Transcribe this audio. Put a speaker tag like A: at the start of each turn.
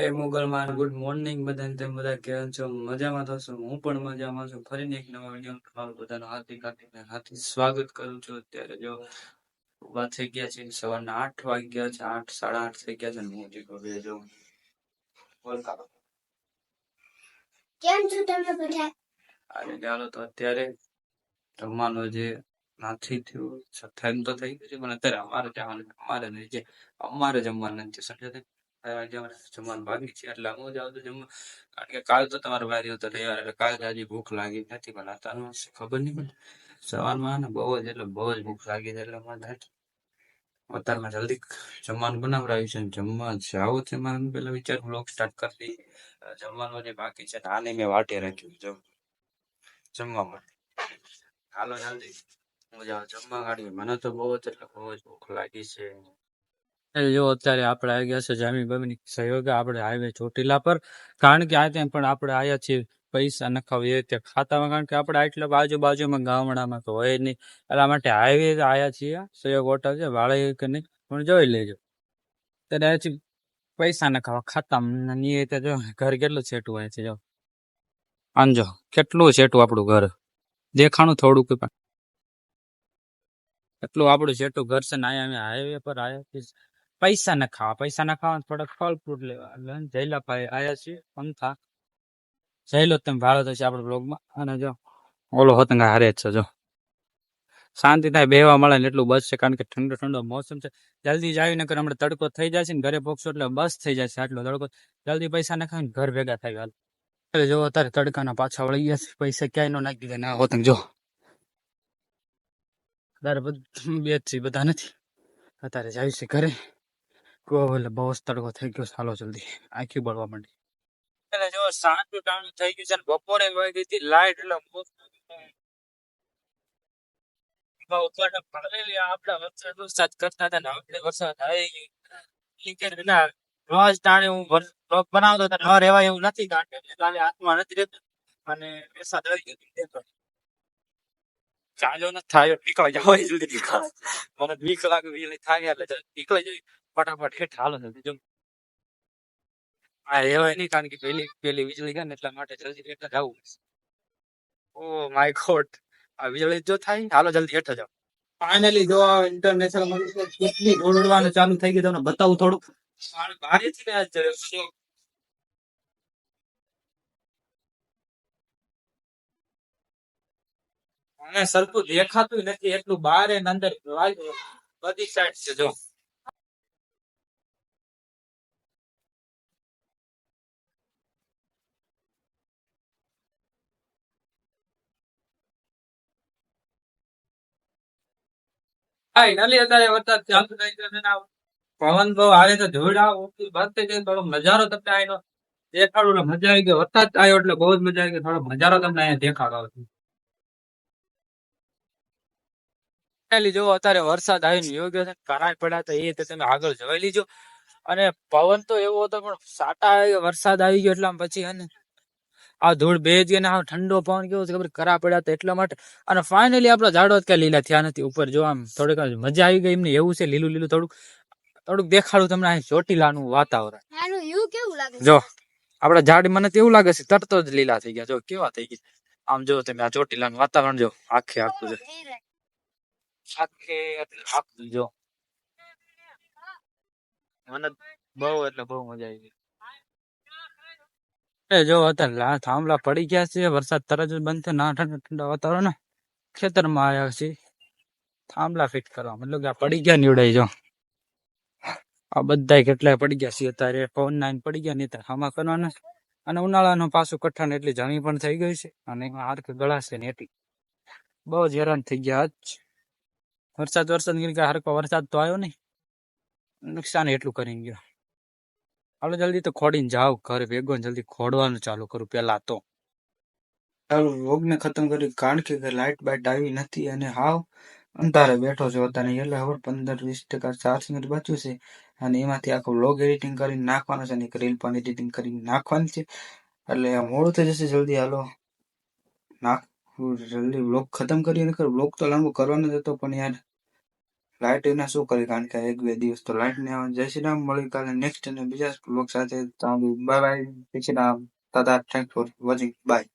A: જય મુગલમાન, good morning બધાને. તેમ બધા કેમ છો? મજામાં થશો? હું પણ મજામાં છું. ફરીને એક નવા વિડીયો તમારું બધાનું હાર્દિક સ્વાગત કરું છું. અત્યારે જો ઉભા થઈ ગયા છે, સવારના 8 વાગ્યા છે, 8 સાડા 8 થઈ ગયા છે ને હું હજી ઘરે જો કેમ છો તમે બધા? અરે ચાલો તો અત્યારે જમવાનું જે નથી થયું, ટાઈમ તો થઈ ગયું છે પણ અત્યારે અમારે જવાનું, અમારે જમવાનું નથી સમજ્યા તમે? જમવાનું બાકી છે એટલે હું જાઉં તો જમવા, કારણ કે કાલ તો તમારો વારી હતો રવિવાર, એટલે કાલ હજી ભૂખ લાગી નથી. પણ અત્યારમાં ખબર નહીં, પણ સવારમાં ને બહુ જ એટલે બહુ જ ભૂખ લાગી છે, એટલે અત્યારમાં જલ્દી જમવાનું બનાવડાવ્યું છે ને જમવા જાવું છે. મારે પેલા વિચાર બ્લોગ સ્ટાર્ટ કરી દઈએ. જમવાનું જે બાકી છે આને મેં વાટે રાખ્યું જો જમવા માટે. હાલો જલ્દી હું જાઉં જમવા કાઢીએ. મને તો બહુ જ એટલે બહુ જ ભૂખ લાગી છે. જો અત્યારે આપણે આવી ગયા છે જામી બામીની સહયોગે આપણે હાઈવે ચોટીલા પર, કારણ કે આ ત્યાં પણ આપણે આવ્યા છીએ પૈસા નખાવીએ ત્યાં ખાતામાં, કારણ કે આપણે આટલા બાજુમાં ગામડામાં તો હોય નહીં, એટલા માટે હાઈવે આવ્યા છીએ. સહયોગ હોટલ છે, વાળે કે નહીં પણ જોઈ લેજો. ત્યારે આવ્યા પૈસા નખાવા ખાતામાં નહીં. જો ઘર કેટલું છેટું હોય છે, જો આંજો કેટલું છેટું આપણું ઘર દેખાણું થોડુંક, પણ એટલું આપણું છેટું ઘર છે ને. અહીંયા હાઈવે પર આવ્યા પૈસા નખાવા થોડાક ફળ ફ્રૂટ લેવા, એટલે જયલાભાઈ આયા છીએ પંથા. જયલો તમે ભાડો થશે આપણે બ્લોગમાં. અને જો ઓલો હોતંગા હારે જ છે, જો શાંતિ થાય બેહવા મળે ને એટલું બસ છે, કારણ કે ઠંડો ઠંડો મોસમ છે. જલ્દી જાવી નકર હમણાં તડકો થઈ જાય છે ને ઘરે પહોંચશો એટલે બસ થઈ જશે આટલો તડકો. જલ્દી પૈસા નખાય ને ઘર ભેગા થાય હાલ. એટલે જો અત્યારે તડકાના પાછા વળી ગયા છે, પૈસા ક્યાંય નો નાખી દીધા ના હોતંગ. જો તારે બે જ છે, બધા નથી. અત્યારે જાય છે ઘરે. એટલે બહુ જ તડકો થઈ ગયો. ચાલો જલ્દી આખી બળવા માંડી. એટલે જો સાંજનું ટાણું થઈ ગયું છે ને બપોરે વહી ગઈ હતી લાઈટ, એટલે આપડા વરસાદ કરતા હતા ને આપણે વરસાદ આવી ગયો. રોજ ટાણે હું બ્લોગ બનાવતો હતો, ન રહેવાય એવું નથી, કારણ કે કાલે હાથમાં નથી રહેતું અને વરસાદ આવી ગયો. ચાલ્યો ન થાય નીકળી જાવ જલ્દી નીકળ. મને બીક લાગે થાય એટલે નીકળી જાય ફટાફટ હેઠ. હાલો જલ્દી જો આ રહેવાય નહીં, કારણ કે પેલી વીજળી ગયા ને એટલા માટે જલ્દી હેઠ જવું. ઓ માય ગોડ, આ વીજળી જો થાય. હાલો જલ્દી હેઠ જાવ. ફાઇનલી જો ઇન્ટરનેશનલ કેટલી દોડવાનું ચાલુ થઈ ગયું, તમને બતાવું થોડુંક. બારેથી ને અને સરખું દેખાતું નથી, એટલું બહાર અંદર બધી સાઈડ છે. જો ફાઇનલી અત્યારે વરસાદ ચાલુ થઈ ગયો છે ને પવન બહુ આવે તો ધૂળ બંધ થઈ જાય, થોડો નજારો તમને આનો દેખાડો. મજા આવી ગઈ, વરસાદ આવ્યો એટલે બહુ જ મજા આવી ગઈ. થોડો નજારો તમને અહીંયા દેખાડો. જો અત્યારે વરસાદ આવીને યોગ્ય છે, કરાય પડ્યા તો એ તમે આગળ જોઈ લીજો. અને પવન તો એવો હતો, પણ સાટા વરસાદ આવી ગયો એટલે પછી આ ધૂળ બે જ ને ઠંડો પવન કેવો છે ખબર, કરા પડ્યા હતા એટલા માટે. અને ફાઇનલી આપણા ઝાડો ક્યાં લીલા થયા નથી ઉપર. જો આમ થોડીક મજા આવી ગઈ એમને, એવું છે લીલું લીલું થોડુંક દેખાડું તમને. અહીં ચોટીલાનું વાતાવરણ જો આપડા ઝાડ, મને તો એવું લાગે છે તરતો જ લીલા થઈ ગયા. જો કેવા થઈ ગયા આમ. જો તમે આ ચોટીલાનું વાતાવરણ જો આખે આખું છે, જો મને બહુ એટલે બહુ મજા આવી ગઈ. જો અત્યારે થાંભલા પડી ગયા છે, વરસાદ તરત જ બંધ થયો. ના ઠંડા ઠંડા વાતાવરણ ખેતરમાં આવ્યા છે થાંભલા ફિટ કરવા, મતલબ કે આ પડી ગયા નીવડાઈ. જો આ બધા કેટલાય પડી ગયા છે અત્યારે, પવન ના પડી ગયા નહીં આમાં કરવાના. અને ઉનાળાનું પાછું કઠણ એટલી જમી પણ થઈ ગઈ છે, અને એમાં હાર્ક ગળાશે ને એટલી બહુ જ હેરાન થઈ ગયા. વરસાદ હરકો વરસાદ તો આવ્યો નહીં, નુકસાન એટલું કરી ગયો. હાલો જલ્દી તો ખોડીને જાવ ઘરે ભેગો, જલ્દી ખોડવાનું ચાલુ કરું પેલા તો. ચાલો રોગ ને ખતમ કર્યું, કારણ કે લાઇટ બાઇટ આવી નથી અને હાવ અંધારે બેઠો છે અત્યારે. એટલે હવે 15-20% ચાર્જિંગ બચ્યું છે, અને એમાંથી આખું વ્લોગ એડિટિંગ કરીને નાખવાનું છે, અને એક રીલ પણ એડિટિંગ કરીને નાખવાની છે. એટલે મોડું થઈ જશે. જલ્દી હાલો જલ્દી વ્લોગ ખતમ કરીએ. નકર વ્લોગ તો લાંબો કરવાનો જ હતો, પણ યાર લાઇટ એને શું કરી, કારણ કે એક બે દિવસ તો લાઇટ ને આવે. જય શ્રી રામ, મળી કાલે નેક્સ્ટ અને બીજા બ્લોગ સાથે. બાય બાય, જય શ્રી રામ, દાદા, થેન્ક ફોર વોચિંગ, બાય.